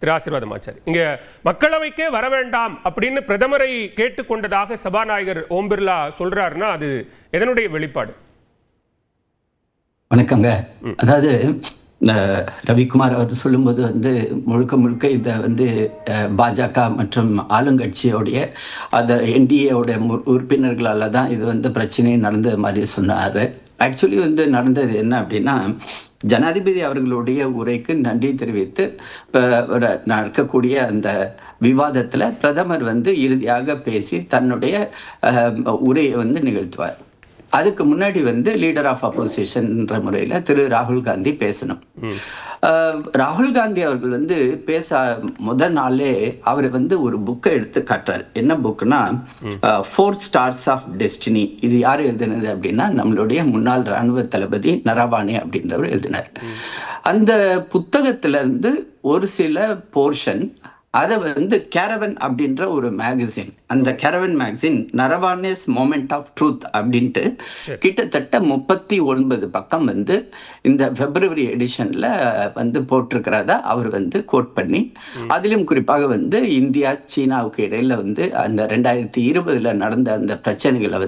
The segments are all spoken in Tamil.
திரு ஆசீர்வாதமாச்சாரி, இங்க மக்களவைக்கே வர வேண்டாம் அப்படின்னு பிரதமரை கேட்டுக்கொண்டதாக சபாநாயகர் ஓம் பிர்லா சொல்றாருன்னா அது எதனுடைய வெளிப்பாடு? வணக்கங்க. அதாவது ரவிக்குமார் அவர் சொல்லும்போது முழுக்க முழுக்க இதை பாஜக மற்றும் ஆளுங்கட்சியோடைய அதை என்டிஏவோட உறுப்பினர்களால் தான் இது பிரச்சனை நடந்தது மாதிரி சொன்னார். ஆக்சுவலி நடந்தது என்ன அப்படின்னா, ஜனாதிபதி அவர்களுடைய உரைக்கு நன்றி தெரிவித்து நடக்கக்கூடிய அந்த விவாதத்தில் பிரதமர் இறுதியாக பேசி தன்னுடைய உரையை நிகழ்த்துவார். அதுக்கு முன்னாடி லீடர் ஆஃப் அப்போசிஷன்ன்ற முறையில் திரு ராகுல் காந்தி பேசணும். ராகுல் காந்தி அவர்கள் பேச முதல் நாளே அவர் ஒரு புக்கை எடுத்து காட்டுறாரு. என்ன புக்குனா 4 Stars of Destiny. இது யார் எழுதினது அப்படின்னா நம்மளுடைய முன்னாள் இராணுவ தளபதி நரவானே அப்படின்றவர் எழுதினார். அந்த புத்தகத்துல ஒரு சில போர்ஷன் அதை கேரவன் அப்படின்ற ஒரு மேகசின், அந்த Caravan magazine Naravane's moment of truth அப்படின்ட்டு கிட்டத்தட்ட 39 பக்கம் இந்த பிப்ரவரி எடிஷன்ல போட்டிருக்கிறதா அவர் கோட் பண்ணி, அதிலும் குறிப்பாக இந்தியா சீனாவுக்கு இடையில அந்த 2020 நடந்த அந்த பிரச்சனைகளை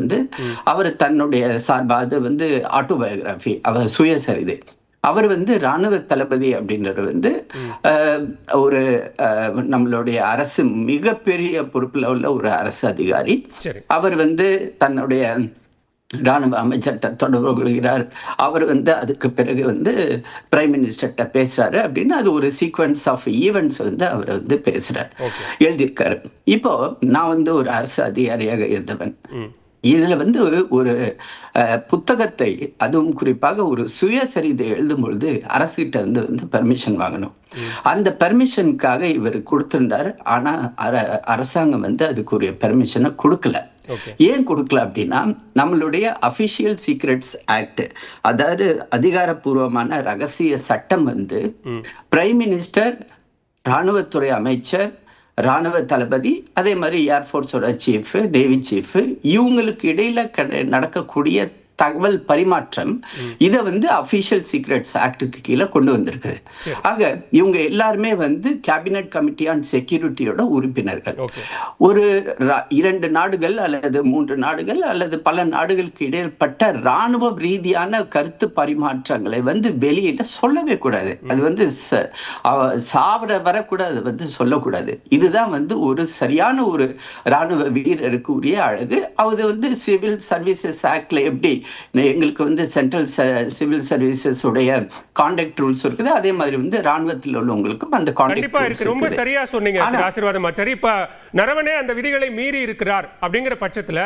அவர் தன்னுடைய சார்பாக ஆட்டோபயோகிராஃபி, அவர் சுயசரிதை, அவர் இராணுவ தளபதி அப்படின்றது ஒரு நம்மளுடைய அரசு மிகப்பெரிய பொறுப்புல உள்ள ஒரு அரசு அதிகாரி. அவர் தன்னுடைய இராணுவ அமைச்சர்கிட்ட தொடர்பு கொள்கிறார். அவர் அதுக்கு பிறகு பிரைம் மினிஸ்டர்கிட்ட பேசுறாரு அப்படின்னு அது ஒரு சீக்வன்ஸ் ஆஃப் ஈவெண்ட்ஸ் அவர் பேசுறாரு, எழுதியிருக்காரு. இப்போ நான் ஒரு அரசு அதிகாரியாக இருந்தவன். இதுல ஒரு புத்தகத்தை, அதுவும் குறிப்பாக ஒரு சுயசரிதை எழுதும் பொழுது அரசுகிட்ட பெர்மிஷன் வாங்கணும். அந்த பெர்மிஷனுக்காக இவர் கொடுத்திருந்தார். ஆனா அரசாங்கம் அதுக்குரிய பெர்மிஷனை கொடுக்கல. ஏன் கொடுக்கல அப்படின்னா, நம்மளுடைய அபிஷியல் சீக்ரெட்ஸ் ஆக்ட், அதாவது அதிகாரப்பூர்வமான ரகசிய சட்டம் பிரைம் மினிஸ்டர், இராணுவத்துறை அமைச்சர், இராணுவ தளபதி, அதே மாதிரி ஏர்ஃபோர்ஸோட சீஃப், நேவி சீஃப், இவங்களுக்கு இடையில நடக்கக்கூடிய தகவல் பரிமாற்றம் இதை அபிஷியல் சீக்ரெட்ஸ் ஆக்டுக்கு கீழே கொண்டு வந்திருக்கு. ஆக இவங்க எல்லாருமே கேபினட் கமிட்டி ஆன் செக்யூரிட்டியோட உறுப்பினர்கள். ஒரு 2 நாடுகள் அல்லது 3 நாடுகள் அல்லது பல நாடுகளுக்கு இடைப்பட்ட இராணுவ ரீதியான கருத்து பரிமாற்றங்களை வெளியில சொல்லவே கூடாது. அது சாவர வரக்கூடாது, சொல்லக்கூடாது. இதுதான் ஒரு சரியான ஒரு இராணுவ வீரருக்கு உரிய அழகு. அது சிவில் சர்வீசஸ் ஆக்ட்ல எப்படி எங்களுக்கு சென்ட்ரல் சிவில் சர்வீசஸ் உடைய கான்டக்ட் ரூல்ஸ் இருக்குது, அதே மாதிரி ராணுவத்தில் உள்ளவங்களுக்கும் அந்த கண்டிப்பா இருக்கு. ரொம்ப சரியா சொன்னீங்க ஆசீர்வாதமாச்சாரி. இப்ப நரவனே அந்த விதிகளை மீறி இருக்கிறார் அப்படிங்கிற பட்சத்துல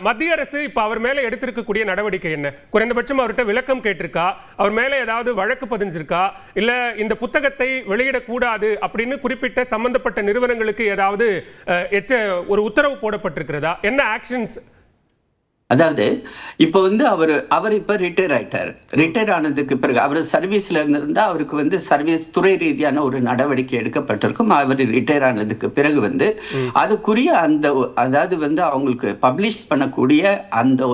மத்திய அரசு இப்ப அவர் மேல எடுத்திருக்கக்கூடிய நடவடிக்கை என்ன? குறைந்தபட்சம் அவர்கிட்ட விளக்கம் கேட்டிருக்கா? அவர் மேல ஏதாவது வழக்கு பதிஞ்சிருக்கா? இல்ல இந்த புத்தகத்தை வெளியிடக்கூடாது அப்படின்னு குறிப்பிட்ட சம்பந்தப்பட்ட நிறுவனங்களுக்கு ஏதாவது ஒரு உத்தரவு போடப்பட்டிருக்கிறதா? என்ன ஆக்ஷன்ஸ்? அதாவது இப்போ அவர் இப்ப ரிட்டையர் ஆயிட்டார். ரிட்டையர் ஆனதுக்கு பிறகு அவர் சர்வீஸ்ல இருந்தா அவருக்கு சர்வீஸ் துறை ரீதியான ஒரு நடவடிக்கை எடுக்கப்பட்டிருக்கும். அவர் ரிட்டையர் ஆனதுக்கு பிறகு அதுக்குரிய அந்த அதாவது அவங்களுக்கு பப்ளிஷ் பண்ணக்கூடிய அந்த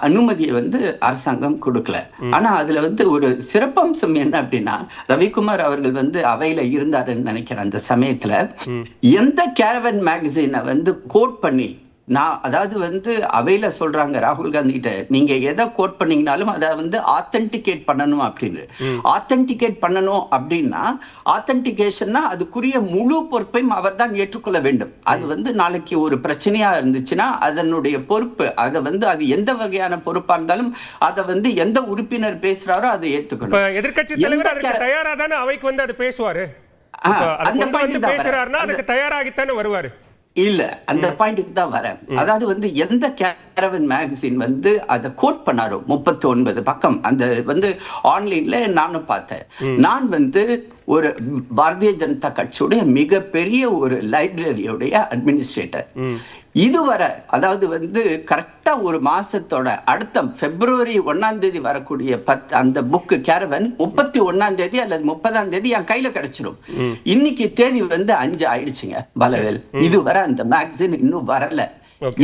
அனுமதியை அரசாங்கம் கொடுக்கல. ஆனா அதுல ஒரு சிறப்பம்சம் என்ன அப்படின்னா, ரவிக்குமார் அவர்கள் அவையில இருந்தாருன்னு நினைக்கிறேன். அந்த சமயத்துல எந்த கேரவன் மேகசினை கோட் பண்ணி, நான் அதாவது அவையில சொல்றாங்க ராகுல் காந்தி கிட்ட, நீங்க எதை கோட் பண்ணீங்கனாலும் அதை ஆத்தென்டிகேட் பண்ணணும் அப்படின்னு. ஆத்தென்டிகேட் பண்ணணும் அப்படின்னா, ஆத்தென்டிகேஷன்னா அதுக்குரிய முழு பொறுப்பையும் அவர் தான் ஏற்றுக்கொள்ள வேண்டும். அது நாளைக்கு ஒரு பிரச்சனையா இருந்துச்சுன்னா அதனுடைய பொறுப்பு, அதை அது எந்த வகையான பொறுப்பா இருந்தாலும் அதை எந்த உறுப்பினர் பேசுறாரோ அதை ஏற்றுக்கணும். எதிர்க்கட்சி தலைவர் அதுக்கு தயாரா தானே அவைக்கு அது பேசுவாரு. அந்த பாயிண்ட் பேசுறாருன்னா அதுக்கு தயாராகித்தானே வருவாரு. இல்ல, அந்த பாயிண்ட்டுக்கு தான் வரேன். அதாவது எந்த கேரவன் மேகசின் அதை கோட் பண்ணாரோ 39 பக்கம், அந்த ஆன்லைன்ல நானும் பார்த்தேன். நான் ஒரு பாரதிய ஜனதா கட்சியுடைய மிகப்பெரிய ஒரு லைப்ரரியுடைய அட்மினிஸ்ட்ரேட்டர். இதுவரை அதாவது கரெக்டா ஒரு மாசத்தோட அடுத்த பிப்ரவரி 1 வரக்கூடிய அந்த புக்கு கேரவன் 31 அல்லது 30 என் கையில கிடைச்சிடும். இன்னைக்கு தேதி 5 ஆயிடுச்சுங்க பலவேல். இதுவரை அந்த மேகசின் இன்னும் வரல.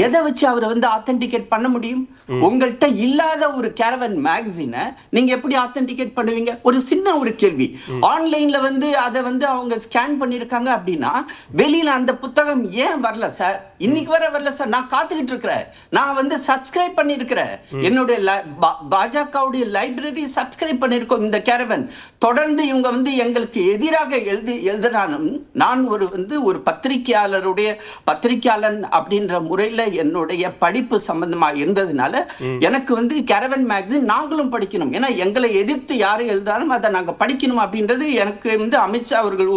எதை வச்சு அவரை வந்து ஆத்தென்டிகேட் பண்ண முடியும்? உங்கள்கிட்ட இல்லாத ஒரு கேரவன் மேகசினை நீங்க எப்படி ஆத்தென்டிகேட் பண்ணுவீங்க? ஒரு சின்ன ஒரு கேள்வி. ஆன்லைன்ல வந்து அதை வந்து அவங்க ஸ்கேன் பண்ணிருக்காங்க அப்படின்னா வெளியில அந்த புத்தகம் ஏன் வரல சார்? இன்னைக்கு வரல சார். நான் காத்துக்கிட்டு இருக்கிறேன். நான் வந்து சப்ஸ்கிரைப் பண்ணிருக்கிறேன். என்னுடைய பாஜகவுடைய லைப்ரரி சப்ஸ்கிரைப் பண்ணிருக்கோம். இந்த கேரவன் தொடர்ந்து இவங்க வந்து எங்களுக்கு எதிராக எழுதினாலும் நான் ஒரு பத்திரிகையாளன் அப்படின்ற முறையில என்னுடைய படிப்பு சம்பந்தமா இருந்ததுனால எனக்கு வந்து கேரவன் மேகசின் நாங்களும் படிக்கணும். ஏன்னா எங்களை எதிர்த்து யாரு எழுதாலும் அதை நாங்க படிக்கணும் அப்படின்றது எனக்கு வந்து அமித்ஷா அவர்கள்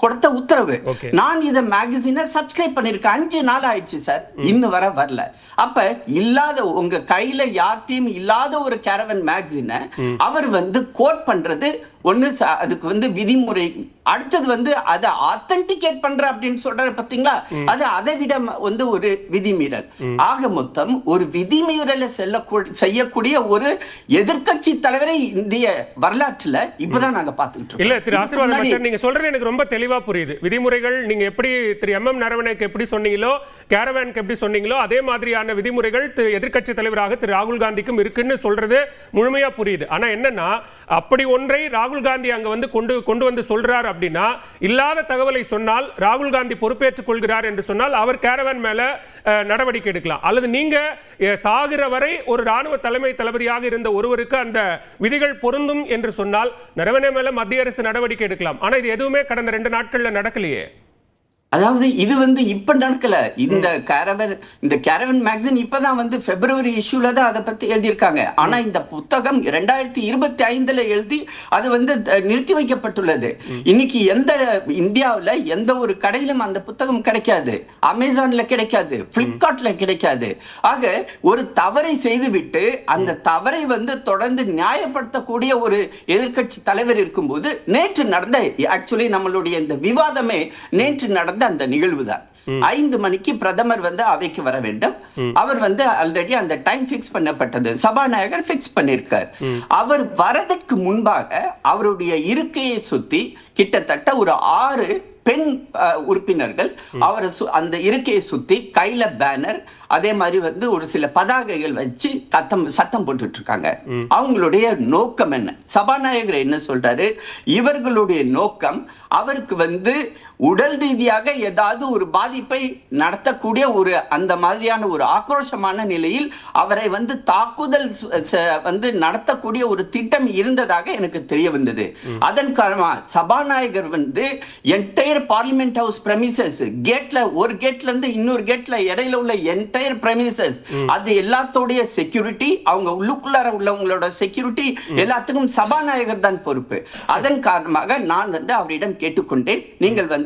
கொடுத்த உத்தரவு. நான் இத மேகசினை சப்ஸ்கிரைப் பண்ணிருக்கேன். 5 நாள் ஆயிடுச்சு சார். இன்னும் வரல. அப்ப இல்லாத உங்க கையில யார்ட்டையும் இல்லாத ஒரு கேரவன் மேகசினை அவர் வந்து கோட் பண்றது ஒண்ணு. அதுக்கு வந்து விதிமுறை. அடுத்தது வந்து அதை ஆத்தென்டிகேட் பண்ற அப்படின்னு சொல்ற பாத்தீங்களா, அது அதை விட வந்து ஒரு விதிமீறல். ஆக மொத்தம் ஒரு விதிமீறலை செய்யக்கூடிய ஒரு எதிர்க்கட்சி தலைவரை இந்திய வரலாற்றுல இப்பதான் நாங்க பாத்துக்கிட்டு இல்ல. திரு ஆசீர்வாதம் அமைச்சர், நீங்க சொல்றது எனக்கு ரொம்ப தெளிவா புரியுது. விதிமுறைகள் நீங்க எப்படி திரு MM நரவணேக்கு எப்படி சொன்னீங்களோ, கேரவானுக்கு எப்படி சொன்னீங்களோ, அதே மாதிரியான விதிமுறைகள் எதிர்க்கட்சி தலைவராக திரு ராகுல் காந்திக்கும் இருக்குன்னு சொல்றது முழுமையா புரியுது. ஆனா என்னன்னா, அப்படி ஒன்றை ராகுல் காந்தி அங்க வந்து கொண்டு வந்து சொல்றார் அப்படின்னா, இல்லாத தகவலை சொன்னால் ராகுல் காந்தி பொறுப்பேற்றுக் கொள்கிறார் என்று சொன்னால் அவர் கேரவான் மேல நடவடிக்கை எடுக்கலாம். அல்லது நீங்க சாகிற வரை ஒரு ராணுவ தலைமை தளபதியாக இருந்த ஒருவருக்கு அந்த விதிகள் பொருந்தும் என்று சொன்னால் நரவணே மேல மத்திய அரசு நடவடிக்கை எடுக்கலாம். ஆனா இது எதுவுமே கடந்த 2 நாட்கள்ல நடக்கலையே. அதாவது இது வந்து இப்ப நடக்கல. இந்த கேரவன் மேகசின் இப்பதான் வந்து பிப்ரவரி இஷ்யூல தான் அதை பத்தி எழுதியிருக்காங்க. ஆனா இந்த புத்தகம் 2025 எழுதி அது வந்து நிறுத்தி வைக்கப்பட்டுள்ளது. இன்னைக்கு இந்தியாவில் எந்த ஒரு கடையிலும் அந்த புத்தகம் கிடைக்காது. அமேசான்ல கிடைக்காது, பிளிப்கார்ட்ல கிடைக்காது. ஆக ஒரு தவறை செய்துவிட்டு அந்த தவறை வந்து தொடர்ந்து நியாயப்படுத்தக்கூடிய ஒரு எதிர்க்கட்சி தலைவர் இருக்கும்போது நேற்று நடந்த ஆக்சுவலி நம்மளுடைய இந்த விவாதமே நேற்று நடந்த அந்த நிகழ்வுதான். 5 மணிக்கு பிரதமர் வந்து அவைக்கு வர வேண்டும். அவர் வந்து ஆல்ரெடி அந்த டைம் பிக்ஸ் பண்ணப்பட்டது. சபாநாயகர் பிக்ஸ் பண்ணிருக்கார். அவர் வரதற்கு முன்பாக அவருடைய இருக்கையை சுத்தி கிட்டத்தட்ட ஒரு 6 பெண் உறுப்பினர்கள் அவர் அந்த இருக்கையை சுத்தி கையில பேனர், அதே மாதிரி வந்து ஒரு சில பதாகைகள் வச்சு சத்தம் போட்டுட்டு இருக்காங்க. அவங்களுடைய நோக்கம் என்ன? சபாநாயகர் என்ன சொல்றாரு? இவர்களுடைய நோக்கம் அவருக்கு வந்து உடல் ரீதியாக ஏதாவது ஒரு பாதிப்பை நடத்தக்கூடிய ஒரு அந்த மாதிரியான ஒரு ஆக்ரோஷமான நிலையில் அவரை வந்து தாக்குதல் வந்து நடத்தக்கூடிய ஒரு திட்டம் இருந்ததாக எனக்கு தெரிய வந்தது. அதன் காரணமாக சபாநாயகர் வந்து என்டையர் பார்லிமெண்ட் ஹவுஸ் பிரமிசஸ் கேட்ல ஒரு கேட்ல இருந்து இன்னொரு கேட்ல இடையில உள்ள என்டையர் பிரமிசஸ் அது எல்லாத்தோடைய செக்யூரிட்டி, அவங்க உள்ளுக்குள்ளார உள்ளவங்களோட செக்யூரிட்டி எல்லாத்துக்கும் சபாநாயகர் தான் பொறுப்பு. அதன் காரணமாக நான் வந்து அவரிடம் கேட்டுக்கொண்டேன், நீங்கள் வந்து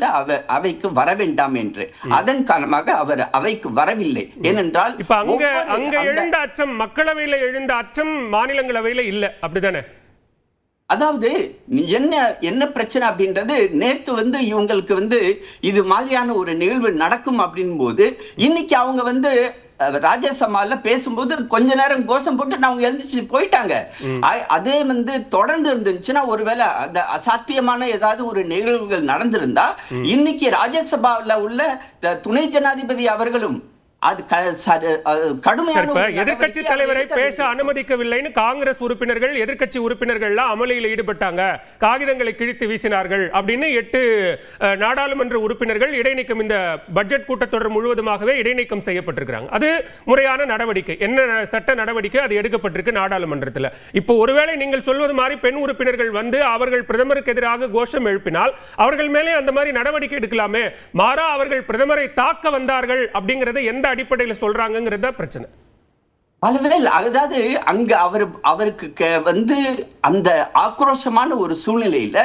அவைக்கு வர வேண்டாம் என்று. அதன் காரணமாக அவர் அவைக்கு வரவில்லை. ஏனென்றால் இப்ப அங்க எழுந்த அச்சம் மக்களவையில் எழுந்த அச்சம் மாநிலங்களவையில் இல்ல, அப்படிதானே? அதாவது என்ன பிரச்சனை அப்படின்றது நேத்து வந்து இவங்களுக்கு வந்து இது மாதிரியான ஒரு நிகழ்வு நடக்கும் அப்படின் போது இன்னைக்கு அவங்க வந்து ராஜ்யசபால பேசும்போது கொஞ்ச நேரம் கோஷம் போட்டு அவங்க எழுந்திச்சு போயிட்டாங்க. அதே வந்து தொடர்ந்து இருந்துச்சுன்னா ஒருவேளை அந்த அசாத்தியமான ஏதாவது ஒரு நிகழ்வுகள் நடந்திருந்தா இன்னைக்கு ராஜ்யசபாவில் உள்ள துணை ஜனாதிபதி அவர்களும் எதிர்க்கட்சி தலைவரை பேச அனுமதிக்கவில்லைன்னு காங்கிரஸ் உறுப்பினர்கள் எதிர்க்கட்சி உறுப்பினர்கள் அமளியில் ஈடுபட்டாங்க, காகிதங்களை கிழித்து வீசினார்கள் அப்படின்னு 8 நாடாளுமன்ற உறுப்பினர்கள் இடைநீக்கம், இந்த பட்ஜெட் கூட்டத்தொடர் முழுவதுமாகவே இடைநீக்கம் செய்யப்பட்டிருக்கிறாங்க. அது முறையான நடவடிக்கை, என்ன சட்ட நடவடிக்கை அது எடுக்கப்பட்டிருக்கு நாடாளுமன்றத்தில். இப்போ ஒருவேளை நீங்கள் சொல்வது மாதிரி பெண் உறுப்பினர்கள் வந்து அவர்கள் பிரதமருக்கு எதிராக கோஷம் எழுப்பினால் அவர்கள் மேலே அந்த மாதிரி நடவடிக்கை எடுக்கலாமே, மாறா அவர்கள் பிரதமரை தாக்க வந்தார்கள் அப்படிங்கறது எந்த அடிப்படையில் சொல்றாங்கிறது பிரச்சனை. அதாவது அங்க அவருக்கு வந்து அந்த ஆக்ரோஷமான ஒரு சூழ்நிலையில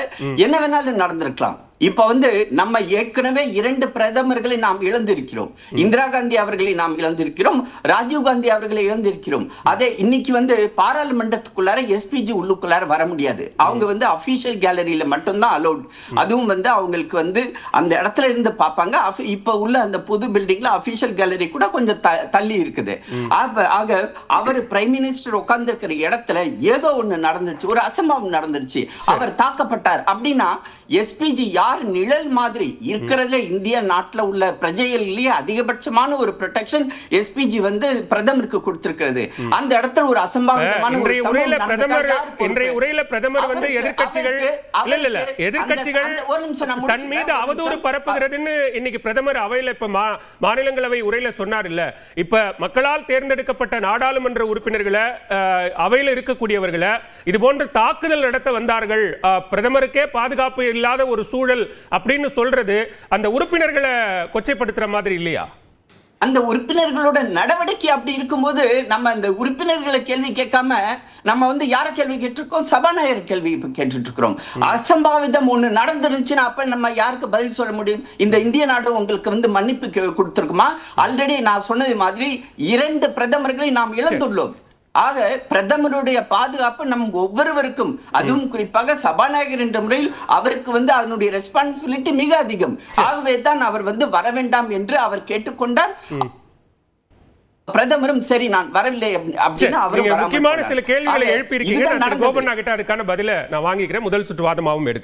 என்ன வேணாலும் நடந்திருக்கலாம். இப்ப வந்து நம்ம ஏற்கனவே 2 பிரதமர்களை நாம் இழந்திருக்கிறோம். இந்திரா காந்தி அவர்களை நாம் இழந்திருக்கிறோம், ராஜீவ் காந்தி அவர்களை இழந்திருக்கிறோம். அதே இன்னைக்கு வந்து பாராளுமன்றத்துக்குள்ளார எஸ்பிஜி உள்ளுக்குள்ளார வர முடியாது. அவங்க வந்து அபிஷியல் கேலரியில மட்டும்தான் அலோட். அதுவும் வந்து அவங்களுக்கு வந்து அந்த இடத்துல இருந்து பார்ப்பாங்க. இப்ப உள்ள அந்த புது பில்டிங்ல அபிஷியல் கேலரி கூட கொஞ்சம் தள்ளி இருக்குது. ஆக அவர் பிரைம் மினிஸ்டர் உட்கார்ந்து இருக்கிற இடத்துல ஏதோ ஒண்ணு நடந்துச்சு, ஒரு அசம்பாவம் நடந்துருச்சு, அவர் தாக்கப்பட்டார் அப்படின்னா எஸ்பிஜி யார் நிழல் மாதிரி இருக்கிறதுல இந்திய நாட்டில் உள்ள பிரஜைகளிலேயே அதிகபட்சமான ஒரு ப்ரொடெக்ஷன் எஸ்பிஜி வந்து பிரதமருக்கு கொடுத்திருக்கிறது. அந்த இடத்துல ஒரு அசம்பாவிதமான ஒரு இன்றைய உரையில பிரதமர் வந்து எதிர்க்கட்சிகள் தன் மீது அவதூறு பரப்புகிறதுன்னு இன்னைக்கு பிரதமர் அவையில இப்ப மாநிலங்களவை உரையில சொன்னார் இல்ல. இப்ப மக்களால் தேர்ந்தெடுக்கப்பட்ட நாடாளுமன்ற உறுப்பினர்களை அவையில் இருக்கக்கூடியவர்களை இது போன்ற தாக்குதல் நடத்த வந்தார்கள், பிரதமருக்கே பாதுகாப்பு இல்லாத ஒரு சூழல் அப்படின்னு சொல்றது அந்த உறுப்பினர்களை கொச்சைப்படுத்துற மாதிரி இல்லையா? அந்த உறுப்பினர்களோட நடவடிக்கை அப்படி இருக்கும்போது நம்ம அந்த உறுப்பினர்களை கேள்வி கேட்காம நம்ம வந்து யார கேள்வி கேட்டிருக்கோம்? சபாநாயகர் கேள்வி கேட்டுட்டு இருக்கிறோம். அசம்பாவிதம் ஒண்ணு நடந்துருந்துச்சுன்னா அப்ப நம்ம யாருக்கு பதில் சொல்ல முடியும்? இந்த இந்திய நாடு உங்களுக்கு வந்து மன்னிப்பு கொடுத்திருக்குமா? ஆல்ரெடி நான் சொன்னது மாதிரி 2 பிரதமர்களை நாம் இழந்துள்ளோம். ஆக பிரதமருடைய பாதுகாப்பு நம் ஒவ்வொருவருக்கும், அதுவும் குறிப்பாக சபாநாயகர் என்ற முறையில் அவருக்கு வந்து அதனுடைய ரெஸ்பான்சிபிலிட்டி மிக அதிகம். ஆகவே தான் அவர் வந்து வர வேண்டாம் என்று அவர் கேட்டுக்கொண்டார். பிரதமரும் சரி நான் வரவில்லை அப்படின்னு அவர் முக்கியமான சில கேள்விகளை எழுப்பி இருக்கீங்க. கோபண்ணா கிட்ட அதுக்கான பதில நான் வாங்கிக்கிறேன். முதல் சுற்று வாதமாவும் எடுத்து